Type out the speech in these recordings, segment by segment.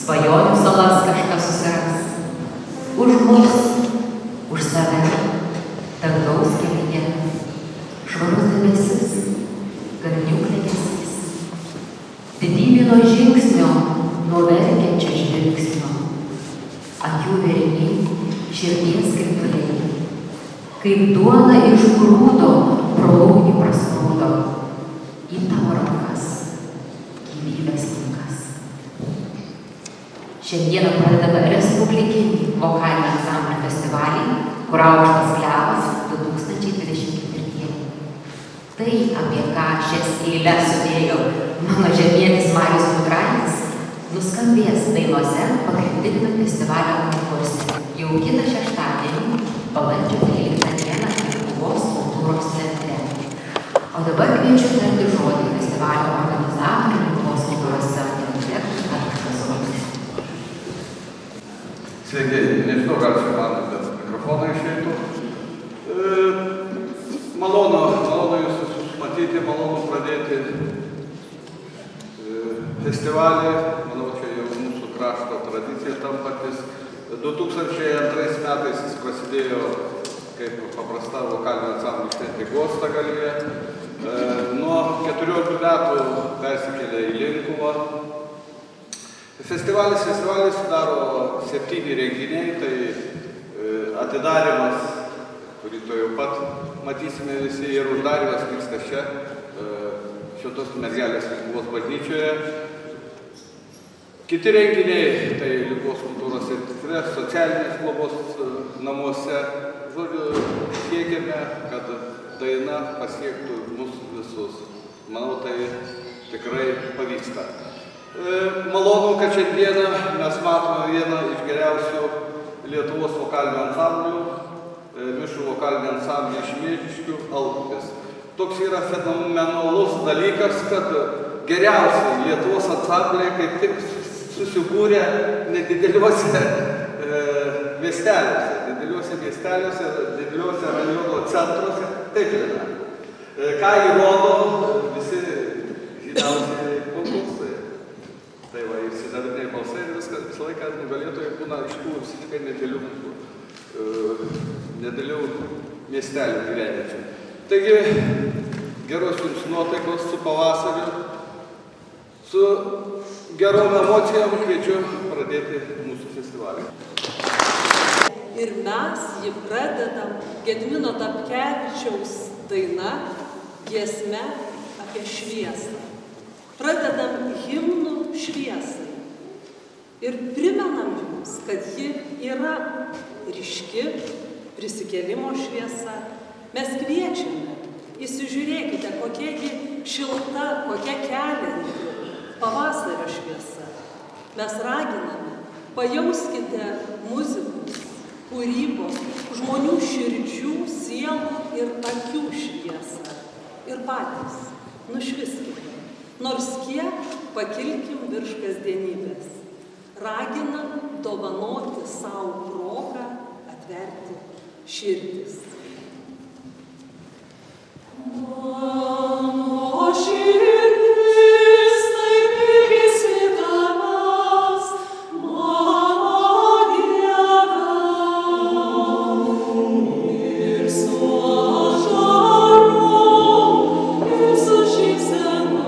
svajonių salas kažkas susiras. Už mus, už save, dangaus kelyje, švarus debesis, garnių klegesys, didybė nuo žingsnio, nuo verkiančio žvilgsnio, akių vėriniai, širdies krituliai, kaip duona iš grūdo pro ugnį prasprūdo, į tavo rankas gyvybės lankas. Šiandieną pradedame Respublikinį vokalinį ansamblio festivalį, kur aukštas klevas 2024. Tai, apie ką šias eiles sudėjo mano žemietis Marius Budraitis, nuskambės dainose pagrindiniame festivalio konkurse jau kitą šeštadienį, balandžio 13 dieną Lietuvos kultūros centre. O dabar kviečiu tarti žodį festivalio organizatorių Lietuvos kultūros centro direktorių Arvydą Zolnį. Sveiki, nežinau, gal čia man mikrofoną išeitų. Malonu jūs visus matyti, malonu pradėti festivalį. Manau, čia jau mūsų krašto tradicija tampantis. 2002 metais jis prasidėjo kaip paprasta vokalinio ansamblio šventė Gostagalėje. Nuo 14 metų persikėlė į Linkuvą. Festivalis sudaro 7 renginiai, tai atidarymas, kurį to jau pat matysime visi, ir uždarymas vyksta čia, Šventos Mergelės Linkuvos bažnyčioje. Kiti renginiai, tai Linkuvos kultūros centre, socialinės globos namuose. Žodžiu, siekiame, kad daina pasiektų mus visus. Manau, tai tikrai pavyksta. Malonu, kad šiandieną mes matome vieną iš geriausių Lietuvos vokalinių ansamblių, mišrų vokalinį ansamblį iš Mėžiškių Alpupės. Toks yra fenomenalus dalykas, kad geriausiai Lietuvos ansambliai kaip tik susibūrė nedideliuose miesteliuose, dideliuose rajono centruose. Taip yra. Ką įrodo visi žymiausiai konkursai. Tai va, ir sidabriniai balsai ir viskas, visą laiką nugalėtojai būna iš tų visiškai nedidelių miestelių gyvenviečių. Taigi, geros jums nuotaikos su pavasariu, su gerom emocijom kviečiu pradėti mūsų festivalį. Ir mes jį pradedam Gedimino Tapkevičiaus daina, giesme apie šviesą. Pradedam himnų šviesai. Ir primenam jums, kad ji yra ryški, prisikėlimo šviesa. Mes kviečiame, įsižiūrėkite, kokia ji šilta, kokia kelianti pavasario šviesa. Mes raginame, pajauskite muzikos, kūrybos, žmonių širdžių, sielų ir akių šviesą. Ir patys nušviskite. Nors kiek pakilkim virš kasdienybės. Raginam dovanoti savo progą atverti širdis. Mano širdis taip ilgisi tavęs, mano Dieve, ir su ašarom, ir su šypsena.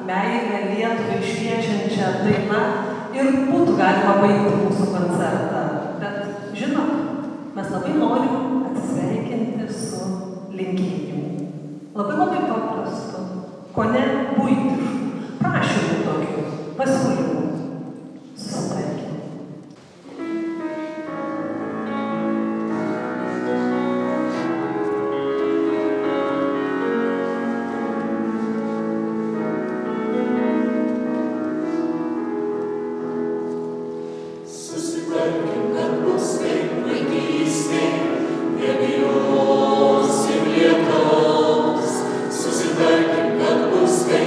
meilę Lietuvai šviečiančia daina ir būtų galima baigti mūsų koncertą. Bet, žinot, mes labai norim atsisveikinti su linkėjimu. Labai paprastu, kone buitišku, prašymu tokiu, pasiūlymu. Susitaikyti. Susitarkim, kad bus kaip vaikystė, nebijosim lietaus. Susitarkim, kad bus kaip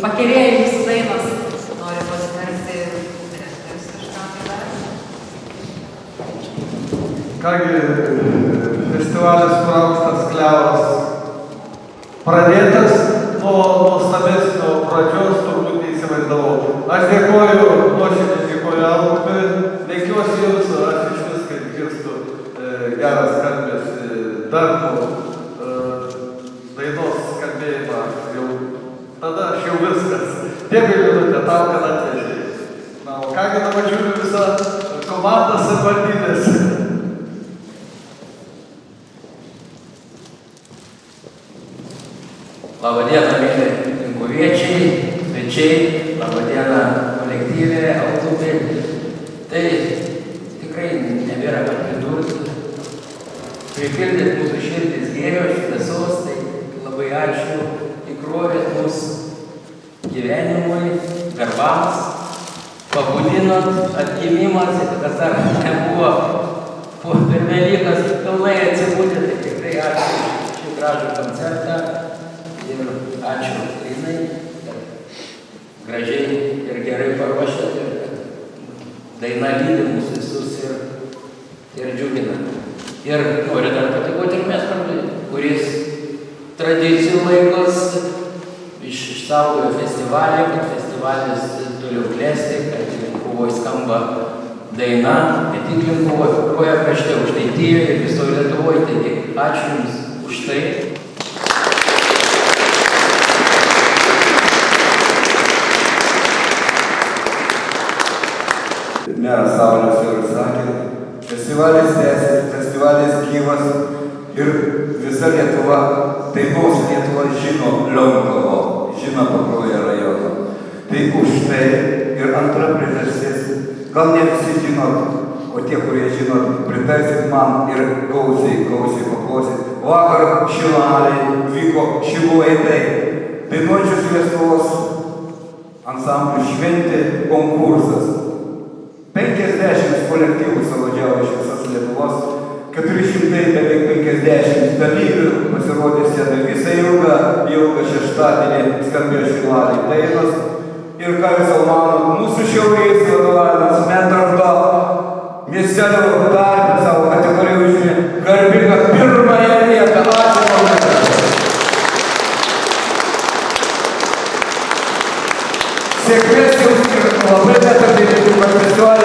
pakerėjo jūsų dainos. Noriu pasitarti, direktorius kažką tai darė. Kągi, festivalis Praustas klevas pradėtas nuo nuostabesnio pradžios, turbūt neįsivaizdavau. Aš dėkoju, nuoširdžiai dėkoju Almui, dėkiuosi Jums, aš iš viską išgirstu geras skambės darbų, dainos skambėjimą, jau tada aš jau viskas. Dėkui minutę tau, kad atvežėjai. Na, o kągi dabar žiūriu visą komandą savivaldybės. Labadiena, mėly linkuviečiai, svečiai, labadiena kolektyvė, automobiliai. Tai tikrai nebėra ką pridurti. Pripildėt mūsų širdis gėrio, šviesos, tai labai ačiū, įkrovėt mūsų gyvenimui, darbams, pabudinot atgimimas, kas dar nebuvo po per Velykas pilnai atsibūdė, tai tikrai ačiū šį gražų koncertą. Ir ačiū Linai, kad gražiai ir gerai paruošėt ir kad daina lydi mūsų visus ir džiugina. Ir noriu dar padėkoti ir Mėspartui, kuris tradicijų laikos išsaugojo festivalį, kad festivalis toliau klesti, kad Linkuvoj skamba daina, ne tik Linkuvoje krašte, Aukštaitijoje ir visoje Lietuvoje. Taigi ačiū Jums už tai. Meras Saulius jau ir sakė, festivalis tęsiasi, festivalis gyvas ir visa Lietuva, tai mūsų Lietuva žino Lionkovo, žino Pakruojo rajoną. Tai už tai ir antra priežastis, gal ne visi žinot, o tie, kurie žinot, pritarsit man ir gausiai paklausyt. Vakar Šilalėje vyko Šilų aidai, dainuojančios Lietuvos ansamblių šventė konkursas. 50 kolektyvų suvažiavo iš visos Lietuvos, 400 beveik 50 dalyvių pasirodė scenai. Visą ilgą šeštadienį skambėjo Šilalėje dainos. Ir ką jūs jau manot, mūsų šiaurės vadovavimas Medardo miestelio darbę savo kategoriją užėmė garbingą pirmąją vietą. Ačiū Medardo. Sėkmės jums ir labai Medardo festivalį.